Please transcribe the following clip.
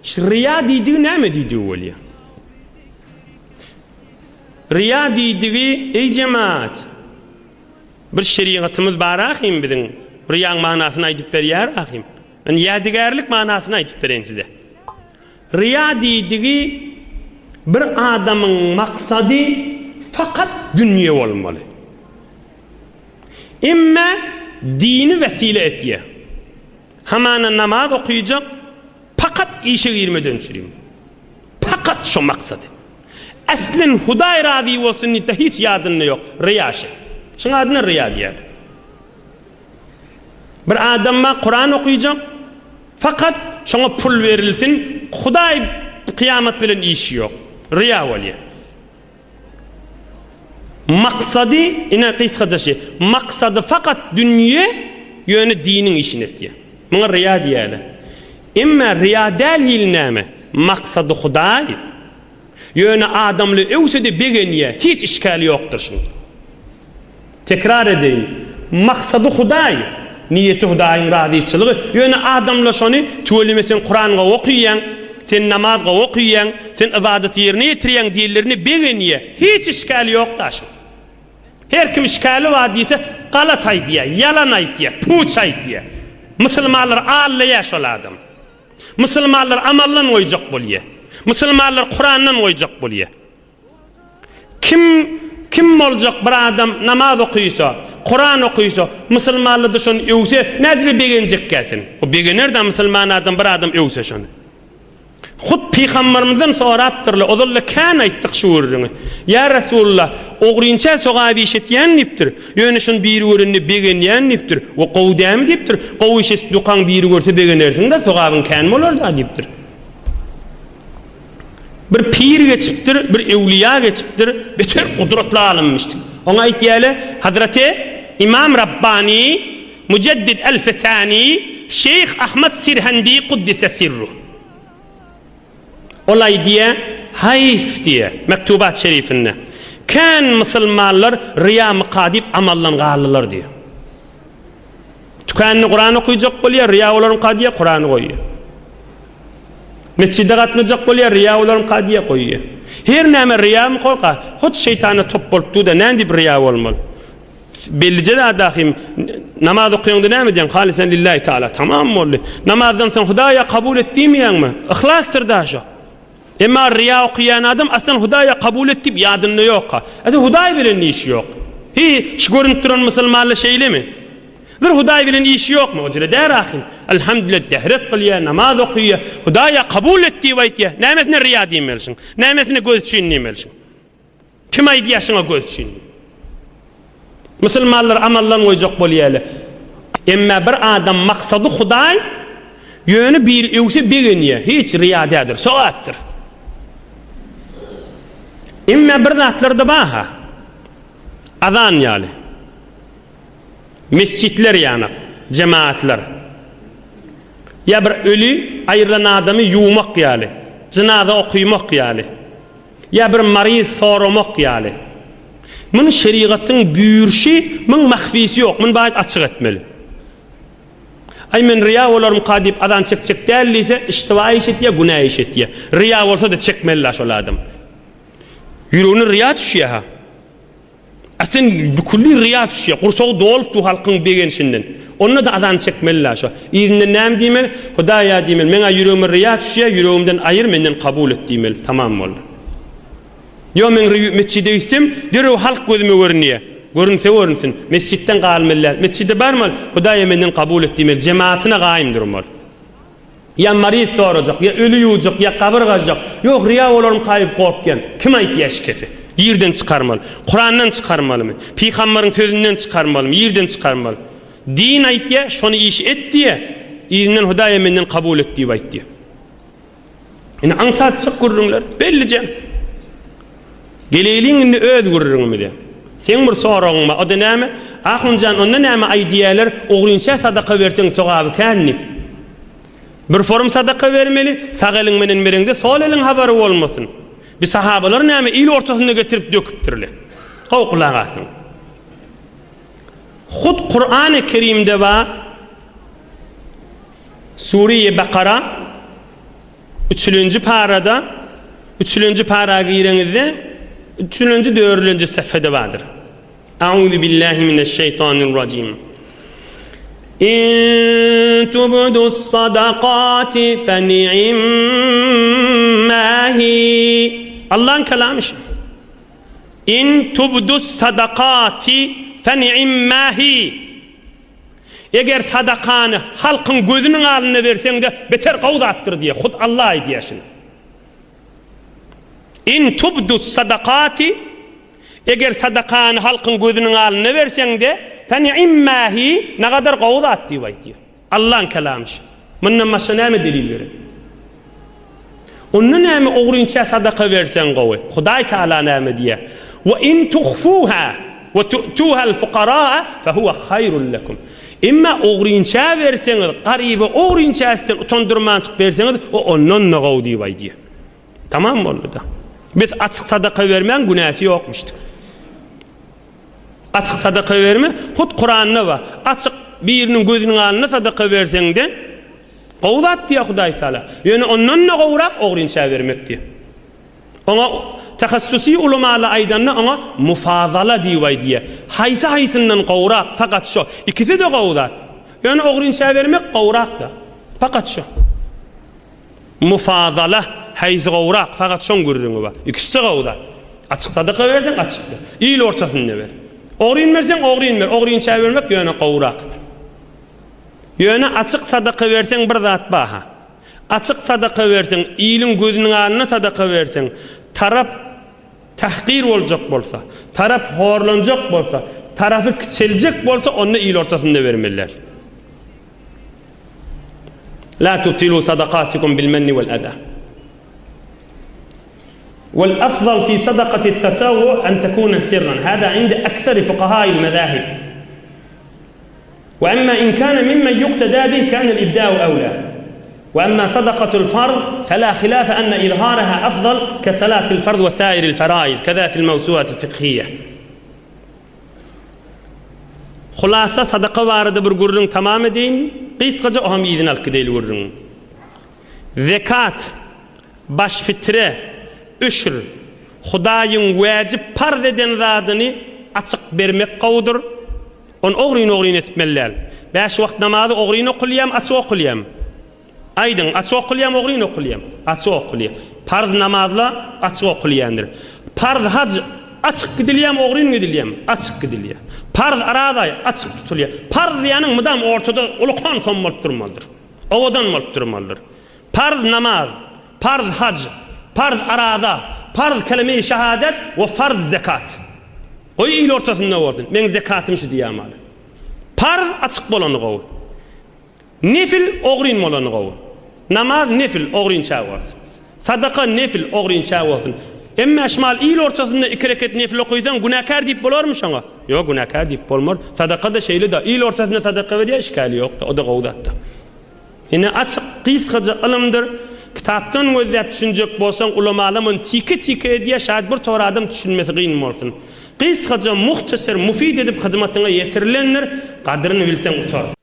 Riya diýdigi näme diýdi bolýar? Riya diýdigi ey jemaat. Bir şeriatymyz bar ahim biziň. Riyaň manasyny aýdyp berýär ahim. Men ýadigarlyk manasyny aýdyp beren size. Riya diýdigi bir adamyň maksady fakat dünýe bolmaly. Emma dini vesile etdiye. Hamana namaz okuyacak, fakat işe girmeden çürüyüm. Fakat şu maksady. Aslen Huday razı olsun nite hiç yadında yok. Riya şey. Şuna adına riya diyer. Bir adamma Kur'an okuyacak, fakat şuna pul verilsin, Huday kıyamet bilen işi yok. Riya oluyor. Maksadi ina kıskaca şey. Maksadı fakat dünya yönü dinin işini diye. Buna riya diyeler. Emma riya değil neme. Maksadı Huday. Yönü adamlı evsede begeniye hiç işgali yoktur şimdi. Tekrar edeyim. Maksadı Huday. Niyeti Huday'ın razıçılığı. Yönü adamla şunu söylemesin Kur'an'a okuyan, sen namazga okuyan, sen ibadet yerine yetiriyen dillerini begeniye hiç işgali yok taşın. Her kim işgali var diyse galat aydiye, yalan aydiye, puç aydiye. Müslümanlar ağırlıya şol adam. Müslümanlar amallan oyacak bolye. Müslümanlar Kur'an'dan oyacak bolye. Kim olacak bir adam namaz okuysa, Kur'an okuysa, Müslümanlar da şunu evse, nezli begenecek gelsin. O begener de Müslüman adam bir adam evse şunu. Hud peygamberimizden soraptırlı, odulla kan ayttık şu urunu. Ya Resulullah, oğrinça soğabi işetiyen niptir. Yönü şun bir urunu begenyen niptir. O qovdam diptir. Qov işet dukan bir görse begenersin de soğabın kan mı olur da diptir. Bir pir geçiptir, bir evliya geçiptir, beter kudretli alınmıştır. Ona aytiyeli Hazreti İmam Rabbani, Müceddid el-Fesani, Şeyh Ahmed Sirhandi Kuddise Sirruh. Olay diye, hayf diye, mektubat şerifinde. Kan Müslümanlar riya mıqadip amallan gağlılar diye. Tükenini Kur'an okuyacak bolya, riya olarım qadiye Kur'an'ı koyuyor. Mescide katlanacak bolya, riya olarım qadiye koyuyor. Her näme riya mı korka? Hut şeytana top bolupdu da nändi bir riya olmalı. Bellice de adahim namaz okuyordu näme diyen halisen lillahi taala tamam mı oldu? Namazdan sen Hudaya kabul ettiğim mi? İhlastır da şu. Emma riya okuyan adam aslan Hudaya kabul ettiğim yadında yok. Ete Huday bilen işi yok. Hiç görünüp duran Müslümanlı şeyle mi? Bir Huday bilen işi yok mu? O cile der ahim. Elhamdülillah dehret kılıyor, namaz okuyor. Hudaya kabul ettiği vaytiye. Nämesine riya diymelsin. Nämesine göz çiğneymelsin. Kim aydı yaşına göz çiğneymelsin? Müslümanlar amallan oyacak bolýaly. Emma bir adam maksadı Huday, yönü bir evse begeniye, hiç riyadadır, soğattır. Emma bir zatlarda baha, azan yani, mescitler yani, cemaatler. Ya bir ölü ayrılan adamı yumak yani, cenaze okuymak yani, ya bir mariz soramak yani. Min şeriatın büyürşi, min mahfisi yok, min bayit açık etmeli. Ay men riya olarım qadip adan çek değerliyse, iştiva işetiye, günah işetiye. Riya olsa da çekmeli şol adam. Yürüğünü riya düşüyor ha. Aslında kulli riya düşüyor. Kursağı dolup halkın begenişinden. Onunla da adan çekmeli şu. İzinde nem diyemeli, Hudaya diyemeli. Mena yürüğümün riya düşüyor, yürüğümden ayır, menden kabul et diyemeli. Tamam mı oldu? Yo men mescide gitsem, derhal halk gözüme görünüyor. Görünse görünsün. Mescitten qalmalar. Mescide barmal, Hudaya menden kabul et diyemeli. Cemaatine qaim durmalı. Ya mariz soracak, ya ölü yuyacak, ya kabir qazacak. Yok riya olarım kayıp korkyan. Kim ayt yaşkesi? Yerden çıkarmalı. Kur'an'dan çıkarmalı mı? Peygamberin sözünden çıkarmalı mı? Yerden çıkarmalı. Din ayt ya, şunu iş et diye. İzinden Hudaya menden kabul et diye ayt diye. Yani ansat çık görürünler. Bellice. Geleyliğinde öz görürün diye. Sen bir sorun ma, o da näme? Ahuncan onda näme aydiyalar, oğrinça sadaka versen sogabı känni. Bir form sadaka vermeli, sağ elin menen berende sol elin habari olmasın. Bir sahabalar näme il ortasına getirip döküpdirler. Howqulağasın. Hud Kur'an-ı Kerim'de va Sure-i Bakara Üçüncü parada, üçüncü para girenizde, üçüncü dördüncü sefhede vardır. Euzu billahi mineşşeytanirracim. İn tubdus sadakati fe ni'immahi. Allah'ın kelamı. İn tubdus sadakati fe ni'immahi. Eğer sadakanı halkın gözünün alnına versen de beter qawdattır diye Hud Allah diyesin. İn tubdus sadakati, eğer sadakanı halkın gözünün alnına versen de fe ni'immahi, ne kadar qawdat diye. Allah'ın kelamı. Bundan başka ne delil verir? Onun näme oğrunça sadaka versen qowy. Hudaý Taala näme diye. Ve in tukhfuha ve tu'tuha'l fuqara fe huwa hayrun lekum. Imma oğrunça verseňiz, garyby oğrunçasydan utandyrmançyk berseňiz, o ondan nagaw diýip diye. Tamam boldy da. Biz açyk sadaka vermän günäsi ýokmuşdyk. Açyk sadaka verme, hut Kur'an'da var. Açyk birinin gözünün alnına sadaka verseň de qawdat diye Hudaý Taala. Yani ondan ne gowrak oğrunça vermek diye. Ona tahassusi ulamalar aydanna ona mufadala diye. Haysından qawrak fakat şu. İkisi de qawdat. Yani oğrunça vermek qawrak da. Fakat şu. Mufadala hayz qawrak fakat şon görürüňi bar. İkisi de qawdat. Açyk sadaka bersen açykdy. İl ortasynda ber. Oğrun versen oğrun ver. Oğrunça vermek yani qawrak. Yani açık sadaka versen bir zat baha. Açık sadaka versen, iyilin gözünün alnına sadaka versen, taraf tahqir olacak bolsa, taraf horlanacak bolsa, tarafı küçülecek bolsa onu iyil ortasında vermeliler. La tubtilu sadaqatikum bil menni vel adha. Wal afdal fi sadaqati at-tatawwu an takuna sirran. Hada 'inda akthar fuqaha'i al-madahib. وأما إن كان ممن يقتدى به كان الإبداء أولى وأما صدقة الفرض فلا خلاف أن إظهارها أفضل كصلاة الفرض وسائر الفرائض كذا في الموسوعة الفقهية. خلاصة صدقة vardı bir gurrun tamam edin qısqaca oham idin alqideyli gurrun. Zekat, baş fitre, üşür, Hudaýyň wajib farz eden zadyny açyk bermek qawdyr. On oğrun etmeliler. 5 wagt namazı oğrun okulyam, açyk okulyam. Aydın açyk okulyam, oğrun okulyam. Açyk okulyam. Farz namazla açyk okulyandyr. Farz hac açyk gidilyam, oğrun gidilyam, açyk gidilýär. Farz araday açyk tutulýar. Farz ýanyň mydam ortada ulukan son bolup durmalydyr. Owadan bolup durmalydyr. Farz namaz, farz hac, farz arada, farz kelime-i şehadet ve farz zekat. O il ortasında vardın. Men zekatym şu diýäm. Farz açyk bolany gowy. Nefil oğrun bolany gowy. Namaz nefil oğrunça wagt. Sadaka nefil oğrunça wagt. Emma şmal il ortasında 2 rekat nefil okuýsan günahkar diýip bolarmy şoňa? Ýok, günahkar diýip bolmar. Sadaka da şeýle da il ortasında sadaka berýär, işgali ýok da, o da gowdatda. Ine açyk qysgaça ilmdir. Kitapdan gözläp düşünjek bolsaň ulamalarymyň tiki diýe şahat bir tor adam düşünmesi gyn bolsun. Qysgaça muhtasar mufid edip hyzmatyna ýetirilenler, gadryny bilsen utar.